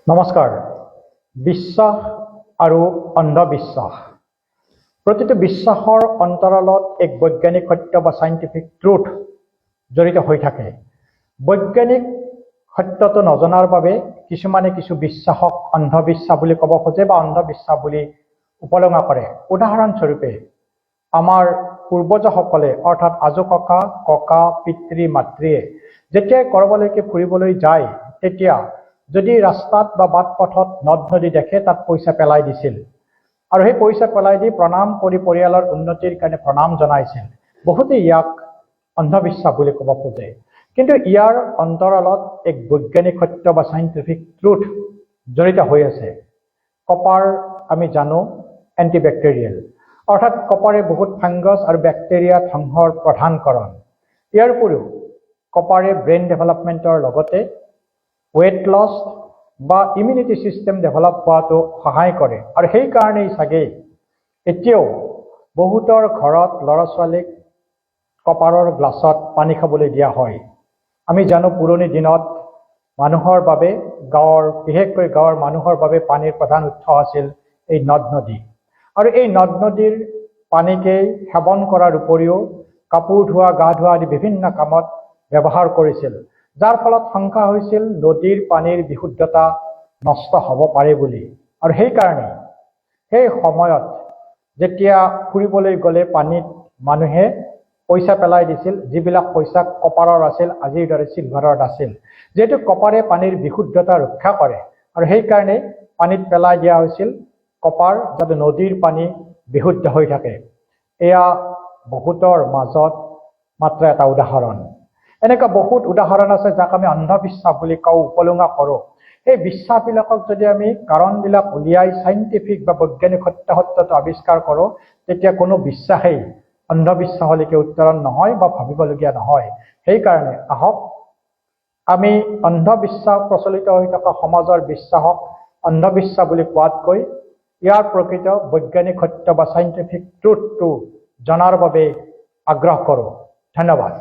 নমস্কাৰ। বিশ্বাস আৰু অন্ধবিশ্বাস প্ৰতিটো বিশ্বাসৰ অন্তৰালত এক বৈজ্ঞানিক সত্য বা সাইন্টিফিক ট্ৰুথ জড়িত হৈ থাকে। বৈজ্ঞানিক সত্যটো নজনাৰ বাবে কিছুমানে কিছু বিশ্বাসক অন্ধবিশ্বাস বুলি ক'ব খোজে বা অন্ধবিশ্বাস বুলি উপলঙা কৰে। উদাহৰণস্বৰূপে আমাৰ পূৰ্বজসকলে অৰ্থাৎ আজো ককা পিতৃ মাতৃয়ে যেতিয়া কৰবালৈকে ফুৰিবলৈ যায় তেতিয়া যদি ৰাস্তাত বা বাট পথত নদ নদী দেখে তাত পইচা পেলাই দিছিল আৰু সেই পইচা পেলাই দি প্ৰণাম কৰি পৰিয়ালৰ উন্নতিৰ কাৰণে প্ৰণাম জনাইছিল। বহুতে ইয়াক অন্ধবিশ্বাস বুলি ক'ব খোজে, কিন্তু ইয়াৰ অন্তৰালত এক বৈজ্ঞানিক সত্য বা সাইন্টিফিক ট্ৰুথ জড়িত হৈ আছে। কপাৰ আমি জানো এণ্টিবেক্টেৰিয়েল, অৰ্থাৎ কপাৰে বহুত ফাংগাছ আৰু বেক্টেৰিয়া ধ্বংসৰ প্ৰধান কাৰণ। ইয়াৰ উপৰিও কপাৰে ব্ৰেইন ডেভেলপমেণ্টৰ লগতে ৱেট লছ বা ইমিউনিটি চিষ্টেম ডেভেলপ হোৱাটো সহায় কৰে আৰু সেইকাৰণেই চাগে এতিয়াও বহুতৰ ঘৰত ল'ৰা ছোৱালীক কপাৰৰ গ্লাছত পানী খাবলৈ দিয়া হয়। আমি জানো পুৰণি দিনত মানুহৰ বাবে বিশেষকৈ গাঁৱৰ মানুহৰ বাবে পানীৰ প্ৰধান উৎস আছিল এই নদ নদী, আৰু এই নদ নদীৰ পানীকেই সেৱন কৰাৰ উপৰিও কাপোৰ ধোৱা গা ধোৱা আদি বিভিন্ন কামত ব্যৱহাৰ কৰিছিল, যাৰ ফলত শংকা হৈছিল নদীৰ পানীৰ বিশুদ্ধতা নষ্ট হ'ব পাৰে বুলি। আৰু সেইকাৰণে সেই সময়ত যেতিয়া ফুৰিবলৈ গ'লে পানীত মানুহে পইচা পেলাই দিছিল, যিবিলাক পইচা কপাৰৰ আছিল, আজিৰ দৰে চিলভাৰৰ নাছিল। যিহেতু কপাৰে পানীৰ বিশুদ্ধতা ৰক্ষা কৰে আৰু সেইকাৰণে পানীত পেলাই দিয়া হৈছিল কপাৰ, যাতে নদীৰ পানী বিশুদ্ধ হৈ থাকে। এয়া বহুতৰ মাজত মাত্ৰ এটা উদাহৰণ। এনেকুৱা বহুত উদাহৰণ আছে যাক আমি অন্ধবিশ্বাস বুলি কওঁ, উপলুঙা কৰোঁ। এই বিশ্বাসবিলাকক যদি আমি কাৰণবিলাক উলিয়াই সাইন্টিফিক বা বৈজ্ঞানিক সত্যটো আৱিষ্কাৰ কৰোঁ, তেতিয়া কোনো বিশ্বাসেই অন্ধবিশ্বাসলৈকে উত্তৰণ নহয় বা ভাবিবলগীয়া নহয়। সেইকাৰণে আহক আমি অন্ধবিশ্বাস প্ৰচলিত হৈ থকা সমাজৰ বিশ্বাসক অন্ধবিশ্বাস বুলি কোৱাতকৈ ইয়াৰ প্ৰকৃত বৈজ্ঞানিক সত্য বা সাইন্টিফিক ট্ৰুথটো জনাৰ বাবে আগ্ৰহ কৰোঁ। ধন্যবাদ।